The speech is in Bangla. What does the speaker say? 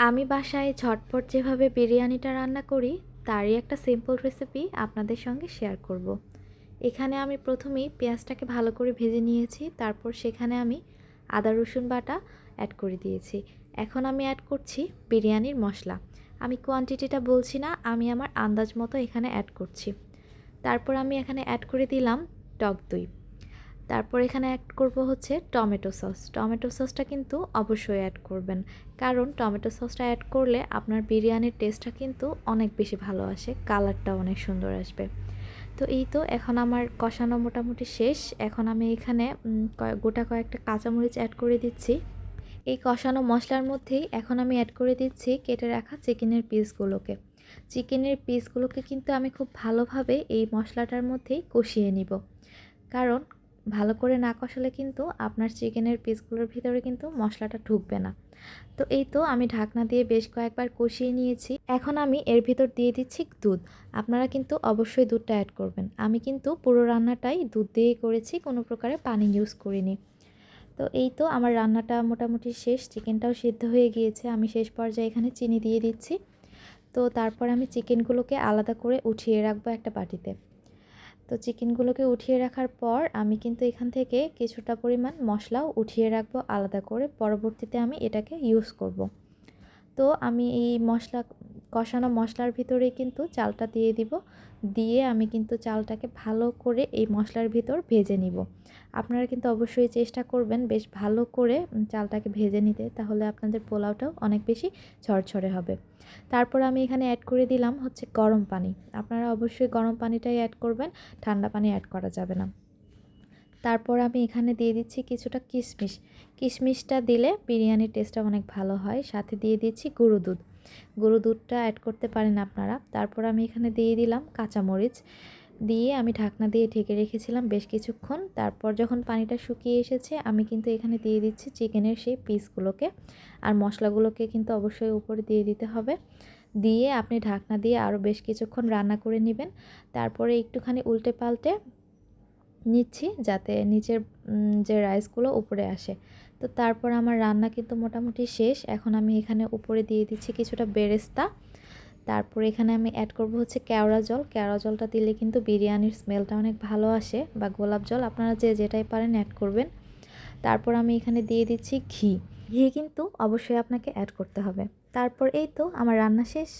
আমি বাসায় ঝটপট যেভাবে বিরিয়ানিটা রান্না করি তারই একটা সিম্পল রেসিপি আপনাদের সঙ্গে শেয়ার করব। এখানে আমি প্রথমেই পেঁয়াজটাকে ভালো করে ভেজে নিয়েছি, তারপর সেখানে আমি আদা রসুন বাটা অ্যাড করে দিয়েছি। এখন আমি অ্যাড করছি বিরিয়ানির মশলা। আমি কোয়ান্টিটিটা বলছি না, আমি আমার আন্দাজ মতো এখানে অ্যাড করছি। তারপর আমি এখানে অ্যাড করে দিলাম টক দই। তারপর এখানে অ্যাড করব হচ্ছে টমেটো সস। টমেটো সসটা কিন্তু অবশ্যই অ্যাড করবেন, কারণ টমেটো সসটা অ্যাড করলে আপনার বিরিয়ানির টেস্টটা কিন্তু অনেক বেশি ভালো আসে, কালারটাও অনেক সুন্দর আসবে। তো এই তো এখন আমার কষানো মোটামুটি শেষ। এখন আমি এখানে গোটা কয়েকটা কাঁচামরিচ অ্যাড করে দিচ্ছি। এই কষানো মশলার মধ্যেই এখন আমি অ্যাড করে দিচ্ছি কেটে রাখা চিকেনের পিসগুলোকে। চিকেনের পিসগুলোকে কিন্তু আমি খুব ভালোভাবে এই মশলাটার মধ্যেই কষিয়ে নিব, কারণ ভালো করে না কষালে কিন্তু আপনার চিকেনের পিসগুলোর ভিতরে কিন্তু মশলাটা ঢুকবে না। তো এই তো আমি ঢাকনা দিয়ে বেশ কয়েকবার কষিয়ে নিয়েছি। এখন আমি এর ভিতর দিয়ে দিচ্ছি দুধ। আপনারা কিন্তু অবশ্যই দুধটা অ্যাড করবেন। আমি কিন্তু পুরো রান্নাটাই দুধ দিয়েই করেছি, কোনো প্রকারে পানি ইউজ করিনি। তো এই তো আমার রান্নাটা মোটামুটি শেষ, চিকেনটাও সিদ্ধ হয়ে গিয়েছে। আমি শেষ পর্যায়ে এখানে চিনি দিয়ে দিচ্ছি। তো তারপর আমি চিকেনগুলোকে আলাদা করে উঠিয়ে রাখবো একটা বাটিতে। তো চিকেনগুলোকে উঠিয়ে রাখার পর আমি কিন্তু এখান থেকে কিছুটা পরিমাণ মশলাও উঠিয়ে রাখবো আলাদা করে, পরবর্তীতে আমি এটাকে ইউজ করব। তো আমি এই কষানো মশলার ভিতরেই কিন্তু চালটা দিয়ে দিব। দিয়ে আমি কিন্তু চালটাকে ভালো করে এই মশলার ভিতর ভেজে নিব। আপনারা কিন্তু অবশ্যই চেষ্টা করবেন বেশ ভালো করে চালটাকে ভেজে নিতে, তাহলে আপনাদের পোলাওটাও অনেক বেশি ঝরঝরে হবে। তারপর আমি এখানে অ্যাড করে দিলাম হচ্ছে গরম পানি। আপনারা অবশ্যই গরম পানিটাই অ্যাড করবেন, ঠান্ডা পানি অ্যাড করা যাবে না। তারপর আমি এখানে দিয়ে দিচ্ছি কিছুটা কিশমিশ। কিশমিশটা দিলে বিরিয়ানির টেস্টটা অনেক ভালো হয়। সাথে দিয়ে দিচ্ছি গুঁড়ো দুধ। গুঁড়ো দুধটা অ্যাড করতে পারেন আপনারা। তারপর আমি এখানে দিয়ে দিলাম কাঁচামরিচ। দিয়ে আমি ঢাকনা দিয়ে ঢেকে রেখেছিলাম বেশ কিছুক্ষণ। তারপর যখন পানিটা শুকিয়ে এসেছে আমি কিন্তু এখানে দিয়ে দিচ্ছি চিকেনের সেই পিসগুলোকে। আর মশলাগুলোকে কিন্তু অবশ্যই উপরে দিয়ে দিতে হবে। দিয়ে আপনি ঢাকনা দিয়ে আরও বেশ কিছুক্ষণ রান্না করে নেবেন। তারপরে একটুখানি উল্টে পাল্টে নিচ্ছি যাতে নিচের যে রাইসগুলো উপরে আসে। তো তারপর আমার রান্না কিন্তু মোটামুটি শেষ। এখন আমি এখানে উপরে দিয়ে দিচ্ছি কিছুটা বেরেস্তা। তারপর এখানে আমি অ্যাড করব হচ্ছে কেওড়া জল। কেওড়া জলটা দিলে কিন্তু বিরিয়ানির স্মেলটা অনেক ভালো আসে, বা গোলাপ জল, আপনারা যে যেটাই পারেন অ্যাড করবেন। তারপর আমি এখানে দিয়ে দিচ্ছি ঘি। ঘি কিন্তু অবশ্যই আপনাকে অ্যাড করতে হবে। তারপর এই তো আমার রান্না শেষ।